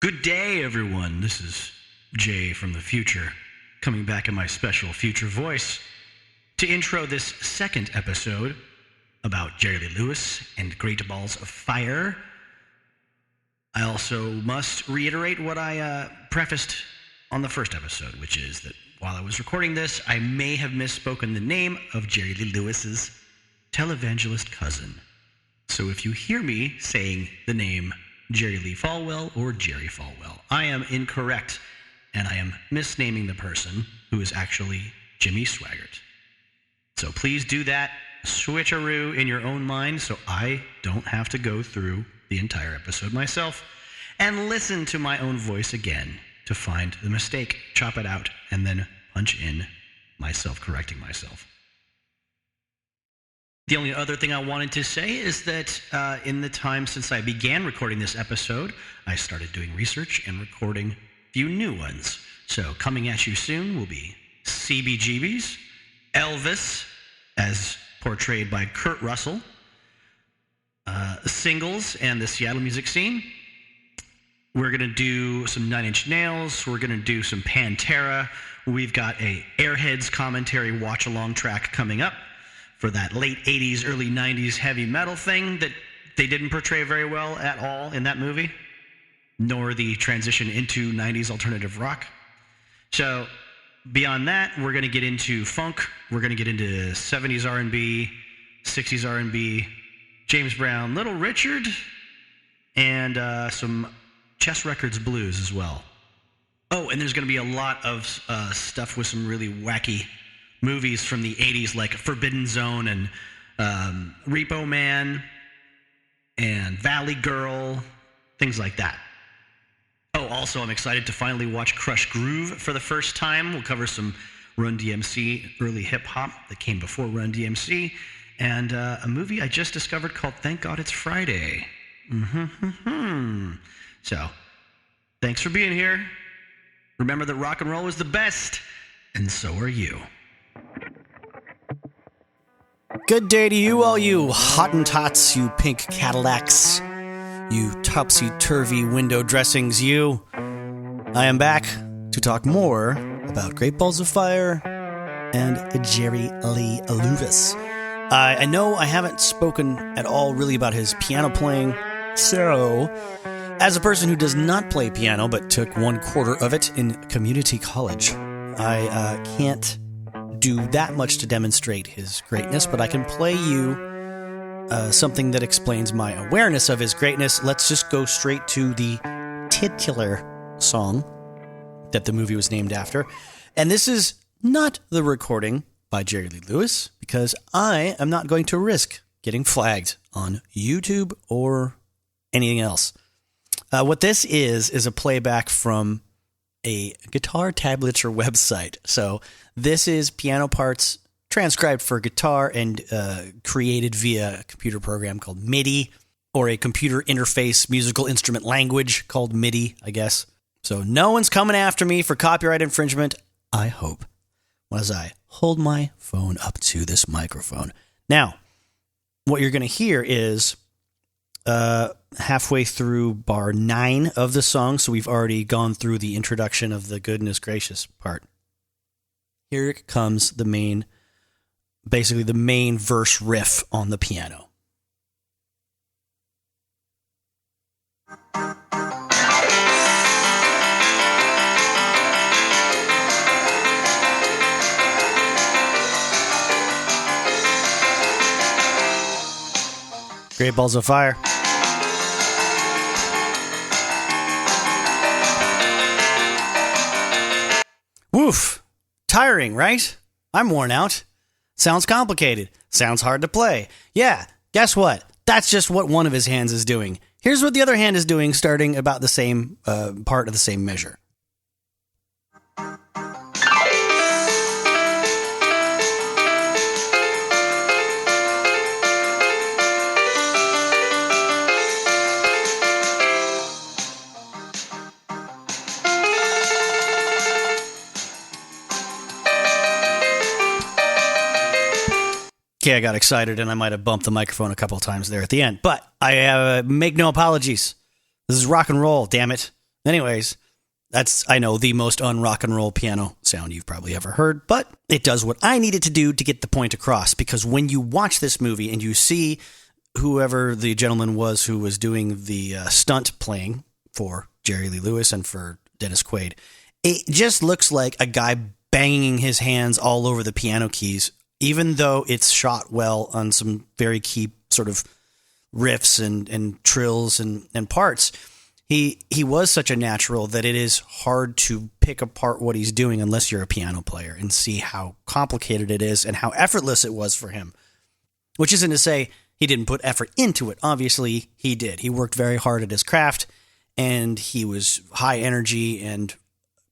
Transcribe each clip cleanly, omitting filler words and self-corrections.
Good day, everyone. This is Jay from the future, coming back in my special future voice to intro this second episode about Jerry Lee Lewis and Great Balls of Fire. I also must reiterate what I prefaced on the first episode, which is that while I was recording this, I may have misspoken the name of Jerry Lee Lewis's televangelist cousin. So if you hear me saying the name Jerry Lee Falwell or Jerry Falwell, I am incorrect, and I am misnaming the person who is actually Jimmy Swaggart. So please do that switcheroo in your own mind so I don't have to go through the entire episode myself and listen to my own voice again to find the mistake, chop it out, and then punch in myself correcting myself. The only other thing I wanted to say is that in the time since I began recording this episode, I started doing research and recording a few new ones. So coming at you soon will be CBGB's, Elvis, as portrayed by Kurt Russell, singles and the Seattle music scene. We're going to do some Nine Inch Nails. We're going to do some Pantera. We've got a Airheads commentary watch-along track coming up for that late 80s, early 90s heavy metal thing that they didn't portray very well at all in that movie, nor the transition into 90s alternative rock. So beyond that, we're going to get into funk. We're going to get into 70s R&B, 60s R&B, James Brown, Little Richard, and some Chess Records blues as well. Oh, and there's going to be a lot of stuff with some really wacky movies from the 80s like Forbidden Zone and Repo Man and Valley Girl, things like that. Oh, also I'm excited to finally watch Crush Groove for the first time. We'll cover some Run DMC, early hip-hop that came before Run DMC, and a movie I just discovered called Thank God It's Friday. So, thanks for being here. Remember that rock and roll is the best, and so are you. Good day to you, all you Hottentots, you pink Cadillacs, you topsy-turvy window dressings, you. I am back to talk more about Great Balls of Fire and Jerry Lee Lewis. I know I haven't spoken at all really about his piano playing, so as a person who does not play piano but took 1/4 of it in community college, I can't do that much to demonstrate his greatness, but I can play you something that explains my awareness of his greatness. Let's just go straight to the titular song that the movie was named after. And this is not the recording by Jerry Lee Lewis, because I am not going to risk getting flagged on YouTube or anything else. What this is a playback from a guitar tablature website. So this is piano parts transcribed for guitar and created via a computer program called MIDI, or a computer interface musical instrument language called MIDI, I guess. So no one's coming after me for copyright infringement, I hope, as I hold my phone up to this microphone. Now, what you're going to hear is halfway through bar 9 of the song, so we've already gone through the introduction of the goodness gracious part. Here comes the main verse riff on the piano. Great Balls of Fire. Woof. Tiring, right? I'm worn out. Sounds complicated. Sounds hard to play. Yeah, guess what? That's just what one of his hands is doing. Here's what the other hand is doing, starting about the same part of the same measure. Okay, I got excited and I might have bumped the microphone a couple of times there at the end, but I make no apologies. This is rock and roll, damn it. Anyways, that's, I know, the most un-rock and roll piano sound you've probably ever heard, but it does what I needed to do to get the point across, because when you watch this movie and you see whoever the gentleman was who was doing the stunt playing for Jerry Lee Lewis and for Dennis Quaid, it just looks like a guy banging his hands all over the piano keys, even though it's shot well on some very key sort of riffs and trills and parts. He was such a natural that it is hard to pick apart what he's doing unless you're a piano player and see how complicated it is and how effortless it was for him. Which isn't to say he didn't put effort into it. Obviously, he did. He worked very hard at his craft, and he was high energy and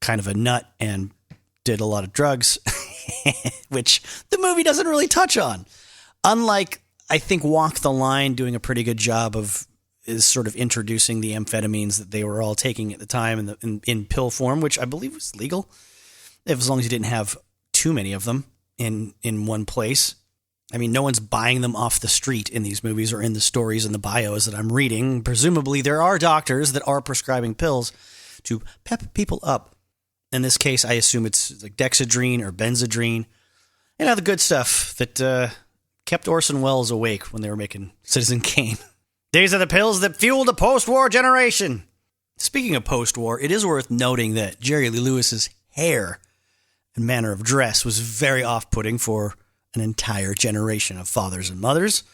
kind of a nut and did a lot of drugs, which the movie doesn't really touch on. Unlike, I think, Walk the Line doing a pretty good job of is sort of introducing the amphetamines that they were all taking at the time in pill form, which I believe was legal, as long as you didn't have too many of them in one place. I mean, no one's buying them off the street in these movies or in the stories and the bios that I'm reading. Presumably, there are doctors that are prescribing pills to pep people up. In this case, I assume it's like Dexedrine or Benzedrine. You know, the good stuff that kept Orson Welles awake when they were making Citizen Kane. These are the pills that fueled the post-war generation. Speaking of post-war, it is worth noting that Jerry Lee Lewis's hair and manner of dress was very off-putting for an entire generation of fathers and mothers.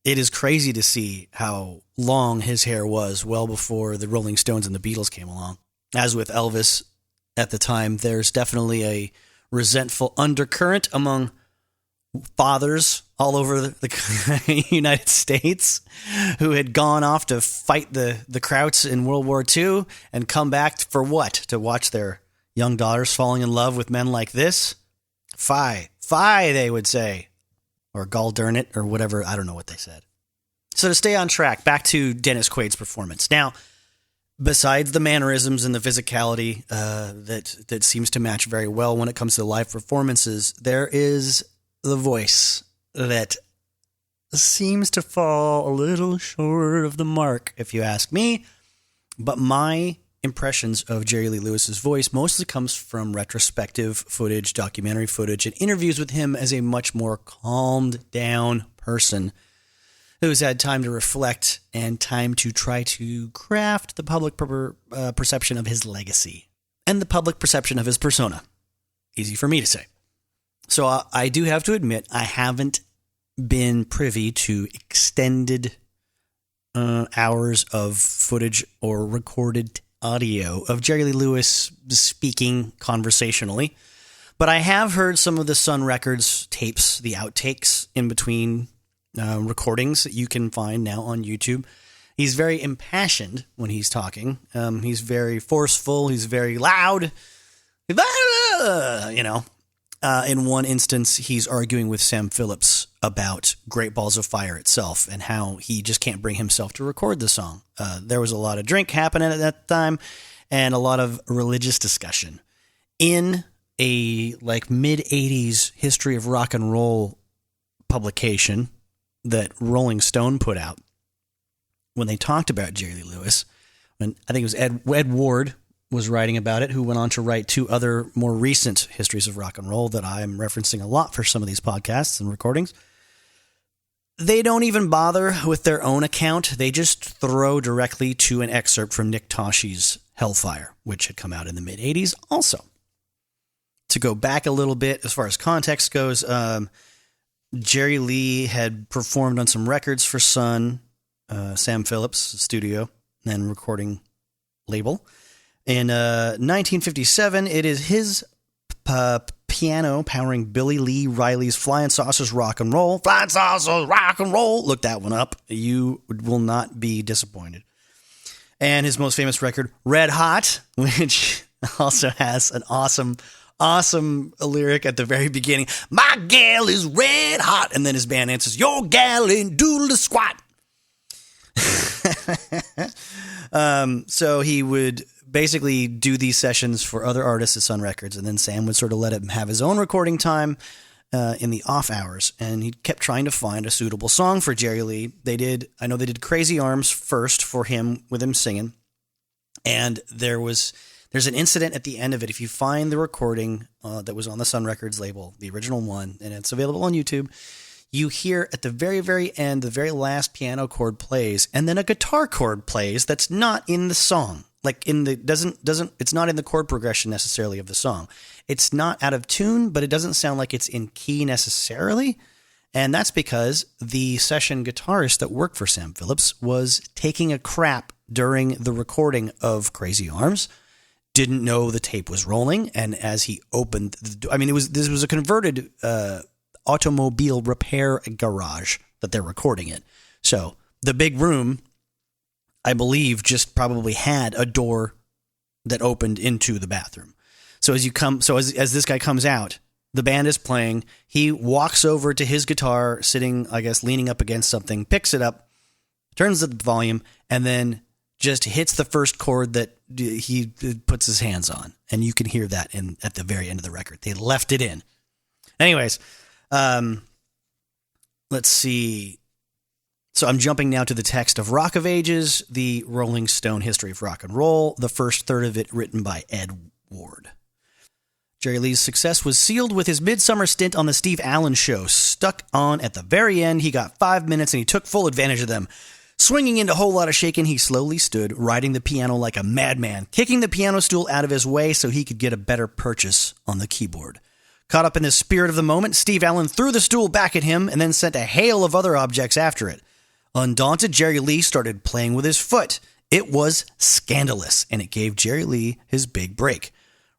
It is crazy to see how long his hair was well before the Rolling Stones and the Beatles came along. As with Elvis at the time, there's definitely a resentful undercurrent among fathers all over the United States who had gone off to fight the Krauts in World War II and come back for what? To watch their young daughters falling in love with men like this? Fie, they would say. Or gall darn it, or whatever. I don't know what they said. So to stay on track, back to Dennis Quaid's performance. Now, besides the mannerisms and the physicality that seems to match very well when it comes to live performances, there is the voice that seems to fall a little short of the mark, if you ask me. But my impressions of Jerry Lee Lewis's voice mostly comes from retrospective footage, documentary footage, and interviews with him as a much more calmed down person who's had time to reflect and time to try to craft the public perception of his legacy and the public perception of his persona. Easy for me to say. So I do have to admit, I haven't been privy to extended hours of footage or recorded audio of Jerry Lee Lewis speaking conversationally, but I have heard some of the Sun Records tapes, the outtakes in between recordings that you can find now on YouTube. He's very impassioned when he's talking. He's very forceful. He's very loud. You know. In one instance, he's arguing with Sam Phillips about Great Balls of Fire itself and how he just can't bring himself to record the song. There was a lot of drink happening at that time and a lot of religious discussion. In a mid-'80s history of rock and roll publication that Rolling Stone put out, when they talked about Jerry Lee Lewis, and I think it was Ed Ward was writing about it, who went on to write two other more recent histories of rock and roll that I'm referencing a lot for some of these podcasts and recordings. They don't even bother with their own account. They just throw directly to an excerpt from Nick Toshi's Hellfire, which had come out in the mid-'80s also. To go back a little bit, as far as context goes, Jerry Lee had performed on some records for Sun, Sam Phillips' studio and recording label. In 1957, it is his piano powering Billy Lee Riley's Flying Saucers Rock and Roll. Flying Saucers Rock and Roll. Look that one up. You will not be disappointed. And his most famous record, Red Hot, which also has an awesome lyric at the very beginning. My gal is red hot. And then his band answers, your gal ain't doodle squat. So he would basically do these sessions for other artists at Sun Records, and then Sam would sort of let him have his own recording time in the off hours, and he kept trying to find a suitable song for Jerry Lee. I know they did Crazy Arms first for him, with him singing, And there's an incident at the end of it. If you find the recording that was on the Sun Records label, the original one, and it's available on YouTube, you hear at the very, very end, the very last piano chord plays, and then a guitar chord plays that's not in the song. Like it's not in the chord progression necessarily of the song. It's not out of tune, but it doesn't sound like it's in key necessarily. And that's because the session guitarist that worked for Sam Phillips was taking a crap during the recording of Crazy Arms, didn't know the tape was rolling, and as he opened this was a converted automobile repair garage that they're recording it. So the big room, I believe, just probably had a door that opened into the bathroom. So as this guy comes out, the band is playing. He walks over to his guitar, sitting, I guess, leaning up against something, picks it up, turns up the volume, and then just hits the first chord that he puts his hands on. And you can hear that at the very end of the record. They left it in. Anyways, let's see. So I'm jumping now to the text of Rock of Ages, the Rolling Stone History of Rock and Roll, the first third of it written by Ed Ward. Jerry Lee's success was sealed with his midsummer stint on the Steve Allen Show. Stuck on at the very end, he got 5 minutes and he took full advantage of them. Swinging into a whole lot of shaking, he slowly stood, riding the piano like a madman, kicking the piano stool out of his way so he could get a better purchase on the keyboard. Caught up in the spirit of the moment, Steve Allen threw the stool back at him and then sent a hail of other objects after it. Undaunted, Jerry Lee started playing with his foot. It was scandalous, and it gave Jerry Lee his big break.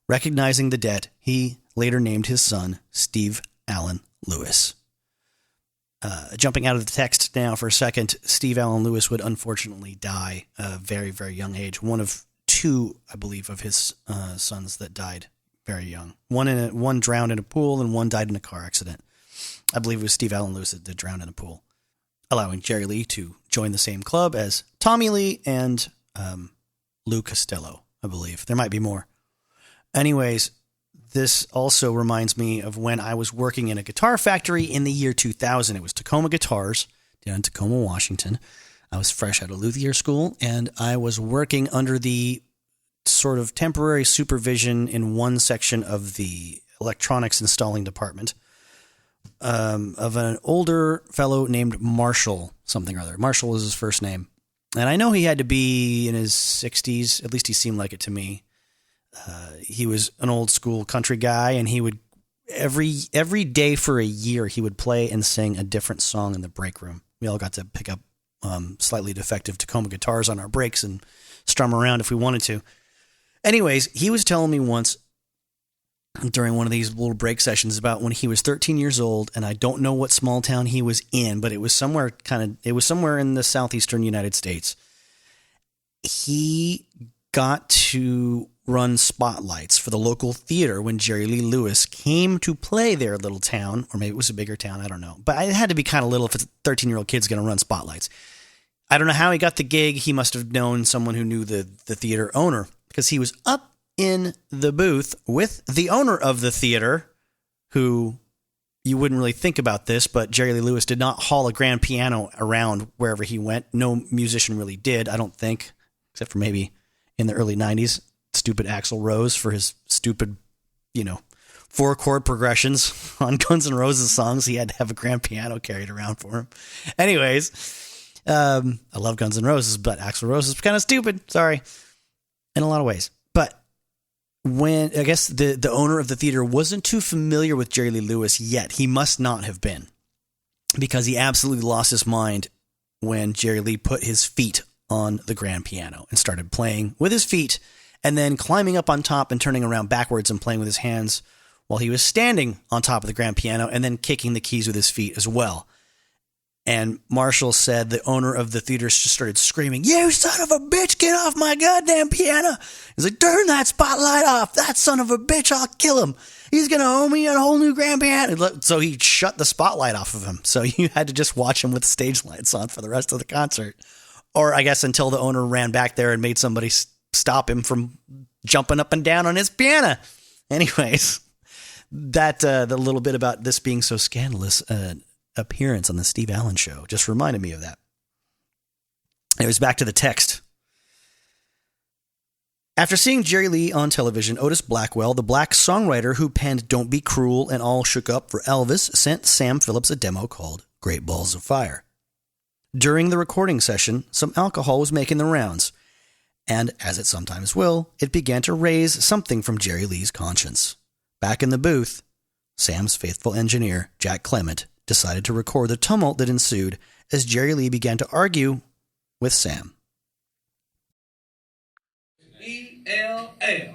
Recognizing the debt, he later named his son Steve Allen Lewis. Jumping out of the text now for a second, Steve Allen Lewis would unfortunately die at a very, very young age. One of two, I believe, of his sons that died very young. One drowned in a pool and one died in a car accident. I believe it was Steve Allen Lewis that drowned in a pool, allowing Jerry Lee to join the same club as Tommy Lee and Lou Costello, I believe. There might be more. Anyways, this also reminds me of when I was working in a guitar factory in the year 2000. It was Tacoma Guitars down in Tacoma, Washington. I was fresh out of luthier school, and I was working under the sort of temporary supervision in one section of the electronics installing department of an older fellow named Marshall something or other. Marshall was his first name. And I know he had to be in his 60s. At least he seemed like it to me. He was an old school country guy, and he would every day for a year he would play and sing a different song in the break room. We all got to pick up slightly defective Tacoma guitars on our breaks and strum around if we wanted to. Anyways, he was telling me once during one of these little break sessions about when he was 13 years old, and I don't know what small town he was in, but it was somewhere in the southeastern United States. He got to run spotlights for the local theater when Jerry Lee Lewis came to play their little town, or maybe it was a bigger town, I don't know. But it had to be kind of little if a 13-year-old kid's going to run spotlights. I don't know how he got the gig. He must have known someone who knew the theater owner, because he was up in the booth with the owner of the theater, who you wouldn't really think about this, but Jerry Lee Lewis did not haul a grand piano around wherever he went. No musician really did, I don't think, except for maybe in the early 90s. Stupid Axl Rose for his stupid, 4-chord progressions on Guns N' Roses songs. He had to have a grand piano carried around for him. Anyways, I love Guns N' Roses, but Axl Rose is kind of stupid. Sorry. In a lot of ways. But when, I guess the owner of the theater wasn't too familiar with Jerry Lee Lewis yet. He must not have been, because he absolutely lost his mind when Jerry Lee put his feet on the grand piano and started playing with his feet, and then climbing up on top and turning around backwards and playing with his hands while he was standing on top of the grand piano, and then kicking the keys with his feet as well. And Marshall said the owner of the theater just started screaming, "You son of a bitch, get off my goddamn piano." He's like, "Turn that spotlight off. That son of a bitch, I'll kill him. He's going to owe me a whole new grand piano." So he shut the spotlight off of him. So you had to just watch him with stage lights on for the rest of the concert. Or I guess until the owner ran back there and made somebody stop him from jumping up and down on his piano. Anyways, that the little bit about this being so scandalous appearance on the Steve Allen Show just reminded me of that. It was back to the text. After seeing Jerry Lee on television, Otis Blackwell, the black songwriter who penned Don't Be Cruel and All Shook Up for Elvis, sent Sam Phillips a demo called Great Balls of Fire. During the recording session, some alcohol was making the rounds, and as it sometimes will, it began to raise something from Jerry Lee's conscience. Back in the booth, Sam's faithful engineer, Jack Clement, decided to record the tumult that ensued as Jerry Lee began to argue with Sam. E-L-L.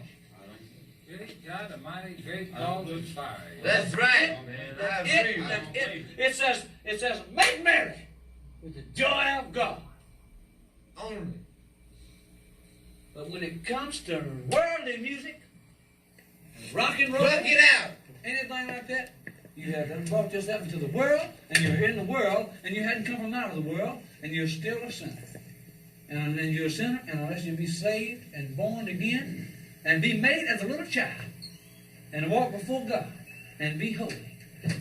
Great God Almighty, great balls of fire. That's right. It says, make merry with the joy of God. Only. But when it comes to worldly music, rock and roll, Plug it out. anything like that, you have done brought yourself into the world, and you're in the world, and you hadn't come from out of the world, and you're still a sinner. And then you're a sinner, and unless you be saved and born again, and be made as a little child, and walk before God, and be holy.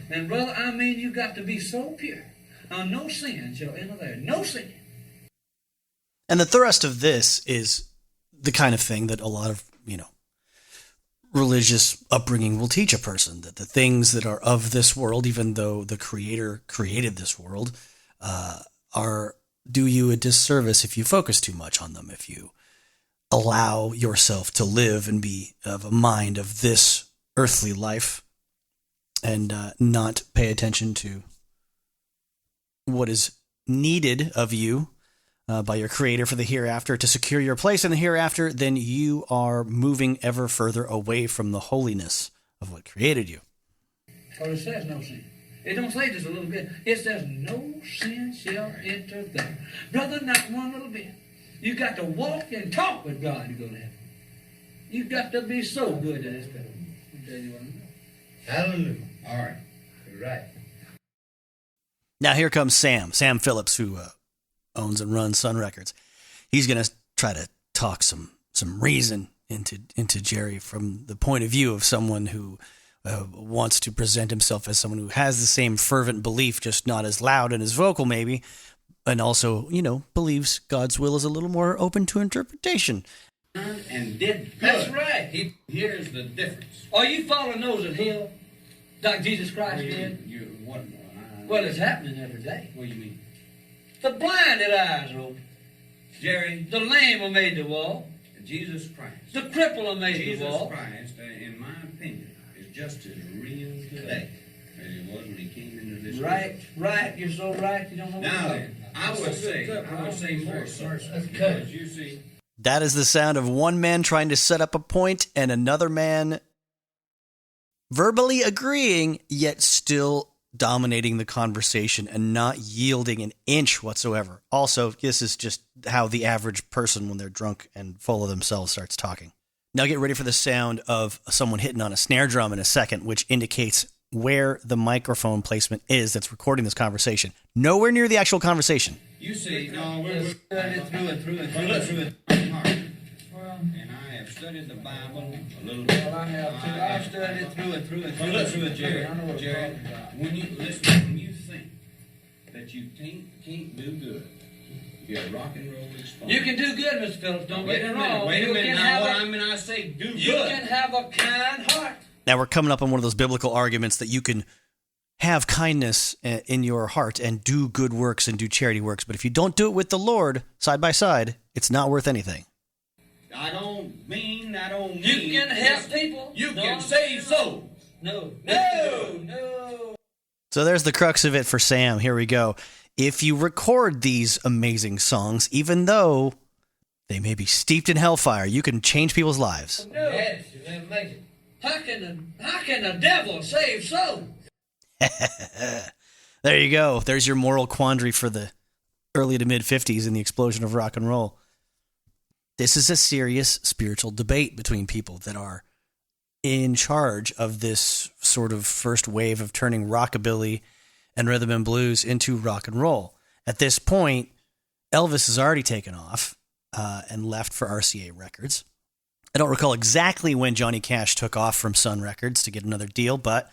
And brother, I mean, you got to be so pure. No sin shall enter there. No sin. And the thrust of this is the kind of thing that a lot of, religious upbringing will teach a person, that the things that are of this world, even though the Creator created this world, do you a disservice if you focus too much on them, if you allow yourself to live and be of a mind of this earthly life and not pay attention to what is needed of you by your Creator for the hereafter to secure your place in the hereafter, then you are moving ever further away from the holiness of what created you. Or it says no sin. It don't say just a little bit. It says no sin shall enter there. Brother, not one little bit. You got to walk and talk with God to go to heaven. You got to be so good at this better. I'll tell you what I know. Hallelujah. All right. You're right. Now here comes Sam Phillips, who owns and runs Sun Records. He's going to try to talk some reason into Jerry from the point of view of someone who wants to present himself as someone who has the same fervent belief, just not as loud and as vocal maybe, and also, believes God's will is a little more open to interpretation. And did good. That's right. Here's the difference. Are you following those that heal like Jesus Christ did? Well, it's happening every day. What do you mean? The blinded eyes are open. Jerry, The lame are made to walk. Jesus Christ. The cripple are made to Jesus walk. Christ, in my opinion, is just as real today as he was when he came into this world. Right. You're so right. You don't know what Now, you're talking about. I would say more so. Because you see, That is the sound of one man trying to set up a point and another man verbally agreeing, yet still dominating the conversation and not yielding an inch whatsoever. Also, this is just how the average person, when they're drunk and full of themselves, starts talking. Now get ready for the sound of someone hitting on a snare drum in a second, which indicates where the microphone placement is that's recording this conversation. Nowhere near the actual conversation. you see, no, we're Studied it through and through and through Well, and through. listen, I'm hard. And I have studied the Bible a little bit. Well, I have too. I've studied it through and through and through Well, and listen, through and through. Jerry, I know what you're Jerry, talking about. when you think that you can't do good, you're a rock and roll exponent. You can do good, Mr. Phillips. Don't Wait get a me wrong. minute. Wait a You minute. can Now, have what a- I mean, I say do good. You can have a kind heart. Now we're coming up on one of those biblical arguments that you can have kindness in your heart and do good works and do charity works. But if you don't do it with the Lord side by side, it's not worth anything. I don't mean. You can help people. You No, can save souls. No. So there's the crux of it for Sam. Here we go. If you record these amazing songs, even though they may be steeped in hellfire, you can change people's lives. No. Yes, you never make it. How can the devil save souls? There you go. There's your moral quandary for the early to mid 50s in the explosion of rock and roll. This is a serious spiritual debate between people that are in charge of this sort of first wave of turning rockabilly and rhythm and blues into rock and roll. At this point, Elvis has already taken off and left for RCA Records. I don't recall exactly when Johnny Cash took off from Sun Records to get another deal, but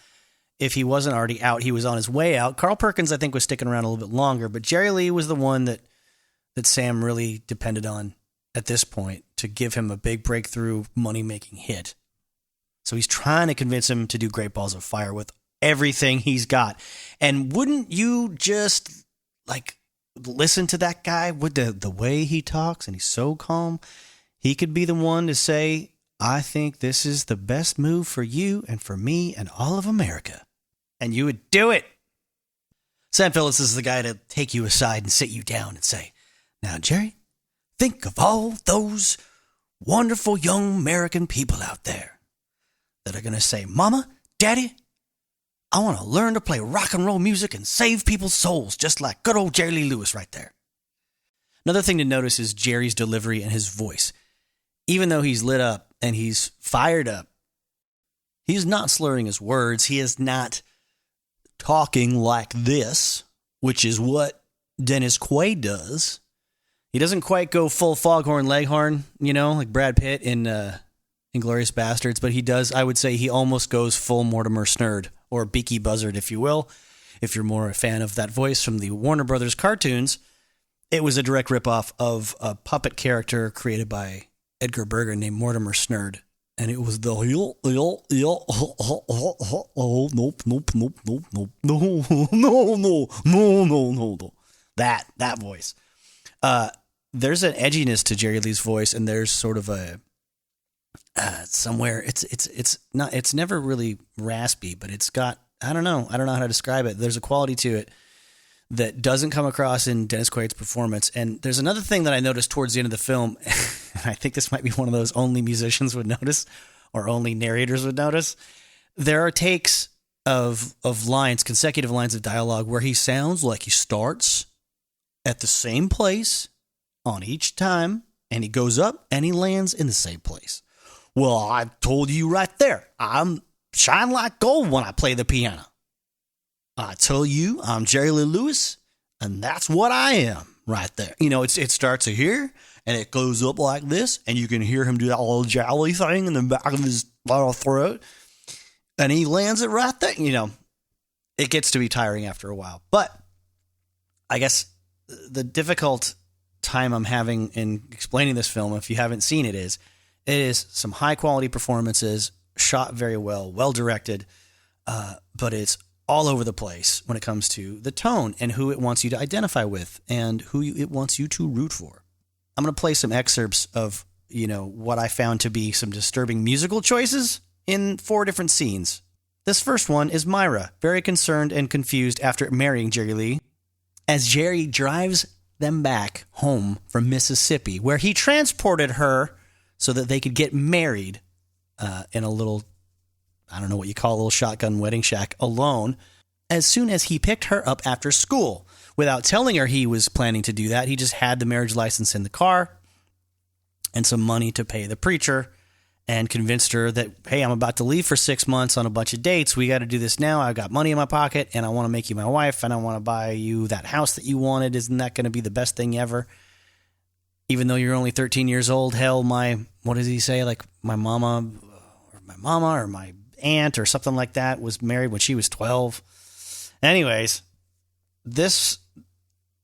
if he wasn't already out, he was on his way out. Carl Perkins, I think, was sticking around a little bit longer, but Jerry Lee was the one that Sam really depended on at this point to give him a big breakthrough money-making hit. So he's trying to convince him to do Great Balls of Fire with everything he's got. And wouldn't you just, like, listen to that guy with the way he talks, and he's so calm? He could be the one to say, I think this is the best move for you and for me and all of America. And you would do it. Sam Phillips is the guy to take you aside and sit you down and say, now, Jerry, think of all those wonderful young American people out there that are going to say, Mama, Daddy, I want to learn to play rock and roll music and save people's souls, just like good old Jerry Lee Lewis right there. Another thing to notice is Jerry's delivery and his voice. Even though he's lit up and he's fired up, he's not slurring his words. He is not talking like this, which is what Dennis Quaid does. He doesn't quite go full Foghorn Leghorn, like Brad Pitt in Inglourious Bastards, but he does, I would say he almost goes full Mortimer Snerd, or Beaky Buzzard, if you will, if you're more a fan of that voice from the Warner Brothers cartoons. It was a direct ripoff of a puppet character created by Edgar Bergen named Mortimer Snerd. And it was the no. That voice. There's an edginess to Jerry Lee's voice, and there's sort of a somewhere it's never really raspy, but it's got, I don't know how to describe it. There's a quality to it that doesn't come across in Dennis Quaid's performance. And there's another thing that I noticed towards the end of the film. I think this might be one of those only musicians would notice, or only narrators would notice. There are takes of lines, consecutive lines of dialogue, where he sounds like he starts at the same place on each time, and he goes up and he lands in the same place. Well, I told you right there, I'm shine like gold when I play the piano. I tell you, I'm Jerry Lee Lewis, and that's what I am right there. It starts here, and it goes up like this, and you can hear him do that little jolly thing in the back of his little throat, and he lands it right there. It gets to be tiring after a while. But I guess the difficult time I'm having in explaining this film, if you haven't seen it, is some high-quality performances, shot very well, well-directed, but it's all over the place when it comes to the tone and who it wants you to identify with and who it wants you to root for. I'm going to play some excerpts of, what I found to be some disturbing musical choices in 4 different scenes. This first one is Myra, very concerned and confused after marrying Jerry Lee, as Jerry drives them back home from Mississippi, where he transported her so that they could get married in a little, I don't know what you call a little shotgun wedding shack, alone, as soon as he picked her up after school. Without telling her he was planning to do that, he just had the marriage license in the car and some money to pay the preacher, and convinced her that, hey, I'm about to leave for 6 months on a bunch of dates. We got to do this now. I've got money in my pocket, and I want to make you my wife, and I want to buy you that house that you wanted. Isn't that going to be the best thing ever? Even though you're only 13 years old, hell, what does he say? Like, my mama or my aunt or something like that was married when she was 12. Anyways, this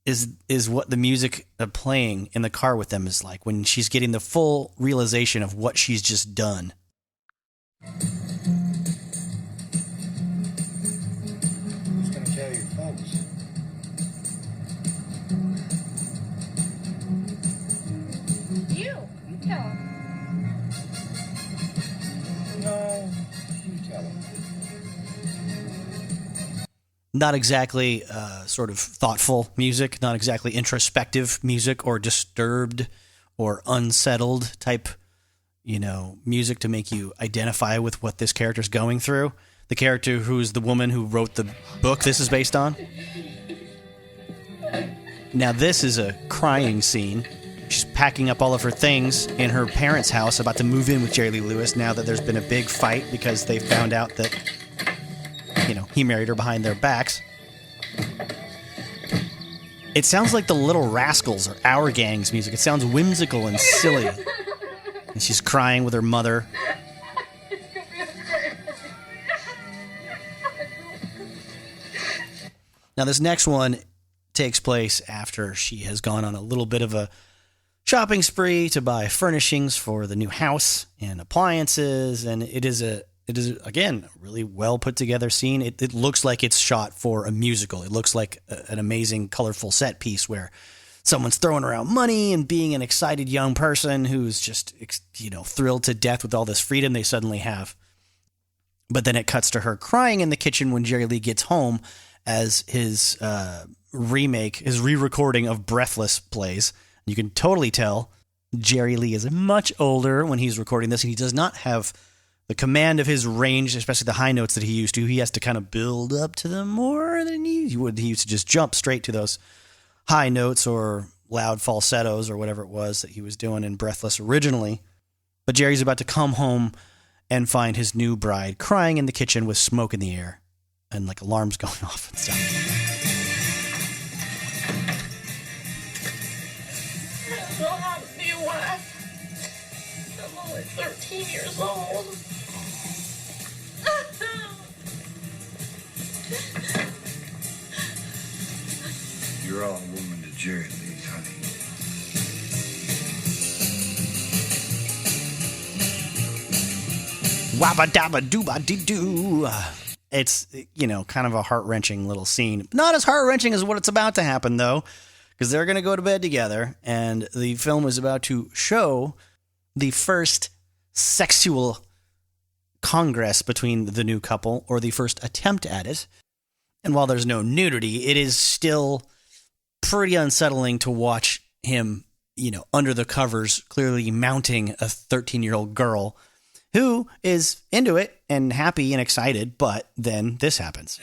is what the music playing in the car with them is like when she's getting the full realization of what she's just done. Who's going to tell your folks? You tell them. No, you tell them. Not exactly sort of thoughtful music, not exactly introspective music or disturbed or unsettled type, music to make you identify with what this character's going through. The character who's the woman who wrote the book this is based on. Now, this is a crying scene. She's packing up all of her things in her parents' house, about to move in with Jerry Lee Lewis now that there's been a big fight because they found out that, he married her behind their backs. It sounds like the Little Rascals or Our Gang's music. It sounds whimsical and silly. And she's crying with her mother. Now, this next one takes place after she has gone on a little bit of a shopping spree to buy furnishings for the new house and appliances, and it is again a really well put together scene. It looks like it's shot for a musical. It looks like an amazing, colorful set piece where someone's throwing around money and being an excited young person who's just thrilled to death with all this freedom they suddenly have. But then it cuts to her crying in the kitchen when Jerry Lee gets home as his re-recording of Breathless plays. You can totally tell Jerry Lee is much older when he's recording this, and he does not have the command of his range, especially the high notes that he used to. He has to kind of build up to them more than he would. He used to just jump straight to those high notes or loud falsettos or whatever it was that he was doing in Breathless originally. But Jerry's about to come home and find his new bride crying in the kitchen with smoke in the air and like alarms going off and stuff. I don't know how to be a wife. I'm only 13 years old. You're all a woman to Jerry Lee, honey. Wabba dabba dooba dee doo. It's, kind of a heart-wrenching little scene. Not as heart-wrenching as what it's about to happen, though, because they're going to go to bed together, and the film is about to show the first sexual congress between the new couple, or the first attempt at it. And while there's no nudity, it is still pretty unsettling to watch him, under the covers, clearly mounting a 13-year-old girl who is into it and happy and excited, but then this happens.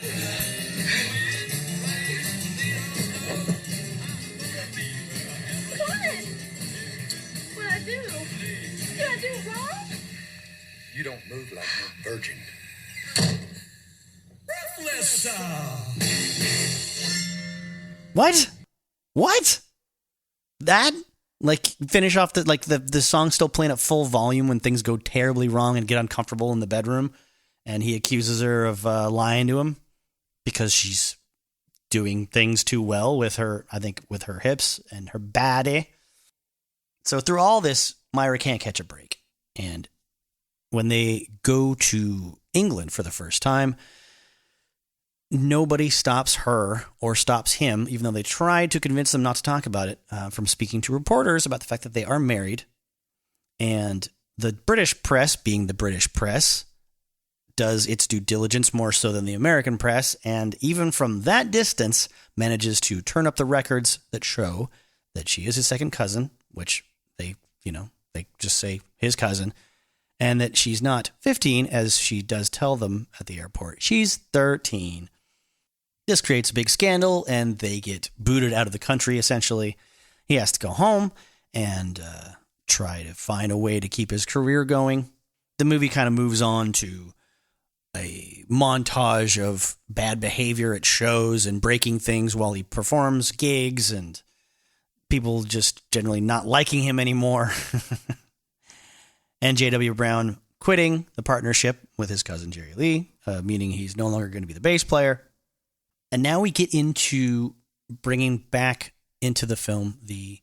What? What'd I do? Did I do it wrong? You don't move like no virgin. What? That? Like, finish off the song still playing at full volume when things go terribly wrong and get uncomfortable in the bedroom, and he accuses her of lying to him because she's doing things too well with her hips and her body. So through all this, Myra can't catch a break. And when they go to England for the first time, nobody stops her or stops him, even though they tried to convince them not to talk about it, from speaking to reporters about the fact that they are married. And the British press, being the British press, does its due diligence more so than the American press, and even from that distance manages to turn up the records that show that she is his second cousin, which they just say his cousin, and that she's not 15, as she does tell them at the airport. She's 13. This creates a big scandal, and they get booted out of the country, essentially. He has to go home and try to find a way to keep his career going. The movie kind of moves on to a montage of bad behavior at shows and breaking things while he performs gigs, and people just generally not liking him anymore. And J.W. Brown quitting the partnership with his cousin Jerry Lee, meaning he's no longer going to be the bass player. And now we get into bringing back into the film the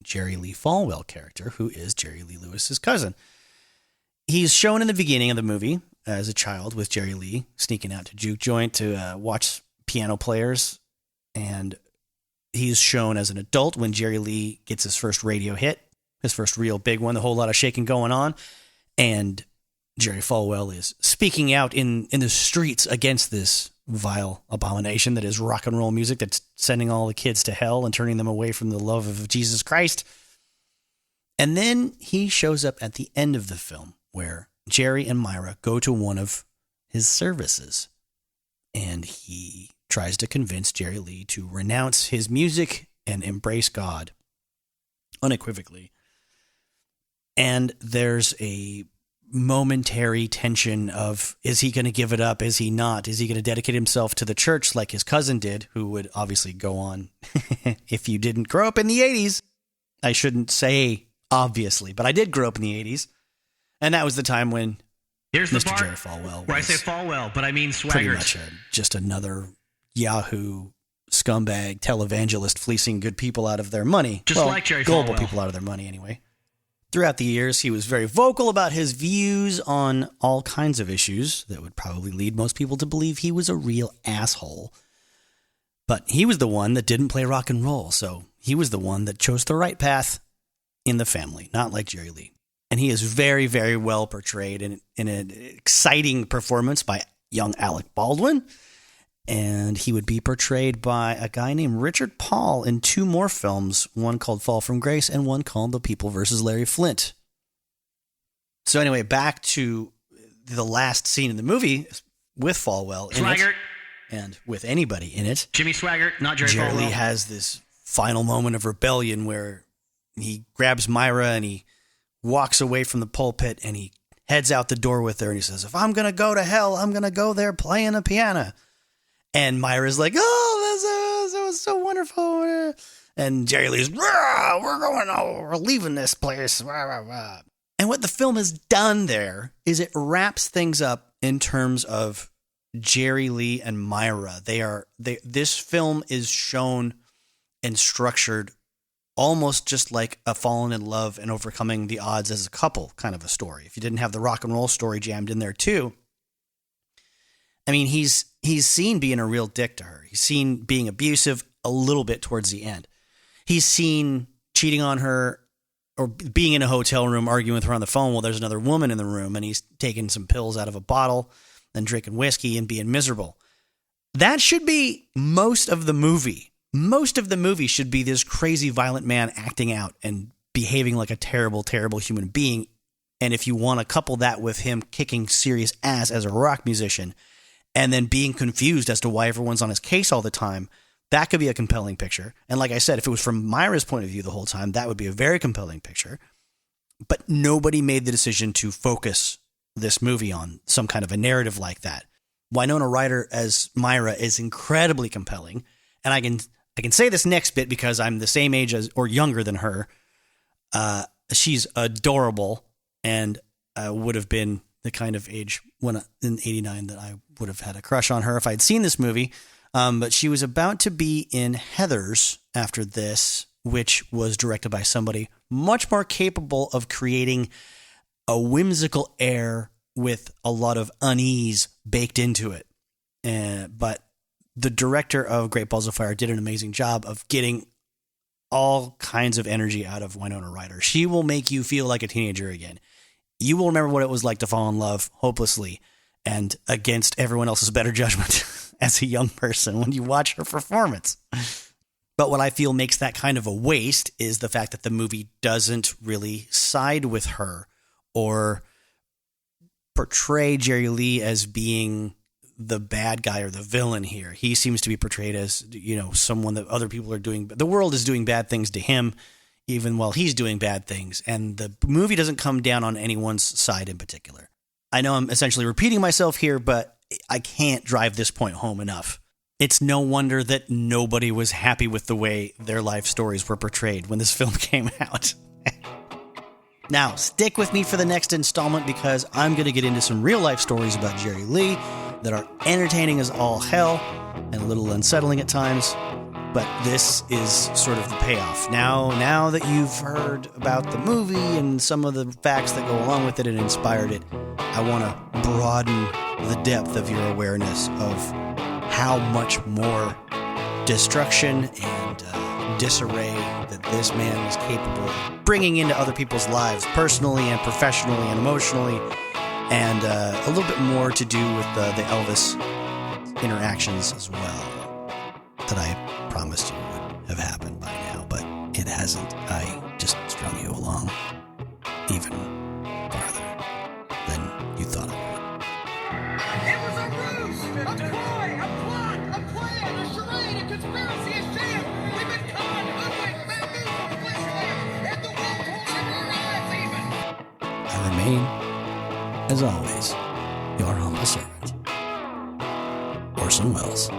Jerry Lee Falwell character, who is Jerry Lee Lewis's cousin. He's shown in the beginning of the movie as a child with Jerry Lee sneaking out to juke joint to watch piano players. And he's shown as an adult when Jerry Lee gets his first radio hit, his first real big one, a whole lot of shaking going on. And Jerry Falwell is speaking out in the streets against this vile abomination that is rock and roll music that's sending all the kids to hell and turning them away from the love of Jesus Christ. And then he shows up at the end of the film where Jerry and Myra go to one of his services, and he tries to convince Jerry Lee to renounce his music and embrace God unequivocally. And there's a momentary tension of, is he going to give it up? Is he not? Is he going to dedicate himself to the church like his cousin did, who would obviously go on? If you didn't grow up in the 80s, I shouldn't say obviously, but I did grow up in the 80s. And that was the time when Here's the Mr. part Jerry Falwell where I was say Falwell, but I mean pretty Swaggart. much just another Yahoo scumbag televangelist fleecing good people out of their money. Just like Jerry gullible Falwell. people out of their money, anyway. Throughout the years, he was very vocal about his views on all kinds of issues that would probably lead most people to believe he was a real asshole. But he was the one that didn't play rock and roll, so he was the one that chose the right path in the family, not like Jerry Lee. And he is very, very well portrayed in an exciting performance by young Alec Baldwin. And he would be portrayed by a guy named Richard Paul in 2 more films, one called Fall from Grace and one called The People vs. Larry Flint. So anyway, back to the last scene in the movie with Falwell in it, Swaggart. and with anybody in it. Jimmy Swaggart, not Jerry Jerry Falwell. Lee has this final moment of rebellion where he grabs Myra and he walks away from the pulpit and he heads out the door with her and he says, "If I'm going to go to hell, I'm going to go there playing a piano." And Myra's like, "Oh, that was so wonderful." And Jerry Lee's, we're leaving this place. And what the film has done there is it wraps things up in terms of Jerry Lee and Myra. This film is shown and structured almost just like a falling in love and overcoming the odds as a couple kind of a story. If you didn't have the rock and roll story jammed in there too. I mean, he's seen being a real dick to her. He's seen being abusive a little bit towards the end. He's seen cheating on her or being in a hotel room arguing with her on the phone while there's another woman in the room, and he's taking some pills out of a bottle and drinking whiskey and being miserable. That should be most of the movie. Most of the movie should be this crazy violent man acting out and behaving like a terrible, terrible human being. And if you want to couple that with him kicking serious ass as a rock musician and then being confused as to why everyone's on his case all the time, that could be a compelling picture. And like I said, if it was from Myra's point of view the whole time, that would be a very compelling picture. But nobody made the decision to focus this movie on some kind of a narrative like that. Winona Ryder as Myra is incredibly compelling. And I can say this next bit because I'm the same age as or younger than her. She's adorable and would have been the kind of age when in '89 that I would have had a crush on her if I'd seen this movie. But she was about to be in Heathers after this, which was directed by somebody much more capable of creating a whimsical air with a lot of unease baked into it. But the director of Great Balls of Fire did an amazing job of getting all kinds of energy out of Winona Ryder. She will make you feel like a teenager again. You will remember what it was like to fall in love hopelessly and against everyone else's better judgment as a young person when you watch her performance. But what I feel makes that kind of a waste is the fact that the movie doesn't really side with her or portray Jerry Lee as being the bad guy or the villain here. He seems to be portrayed as, someone that other people are doing. The world is doing bad things to him, even while he's doing bad things. And the movie doesn't come down on anyone's side in particular. I know I'm essentially repeating myself here, but I can't drive this point home enough. It's no wonder that nobody was happy with the way their life stories were portrayed when this film came out. Now, stick with me for the next installment because I'm going to get into some real life stories about Jerry Lee that are entertaining as all hell and a little unsettling at times. But this is sort of the payoff. Now that you've heard about the movie and some of the facts that go along with it and inspired it, I want to broaden the depth of your awareness of how much more destruction and disarray that this man was capable of bringing into other people's lives, personally and professionally and emotionally, and a little bit more to do with the Elvis interactions as well that I promised you would have happened by now, but it hasn't. I just strung you along even farther than you thought I would. It was a ruse, a ploy, a plot, a plan, a charade, a conspiracy, a sham. We've been conned, hoodwinked, bamboozled, manipulated, and the world told in our eyes even. I remain, as always, your humble servant, Orson Welles.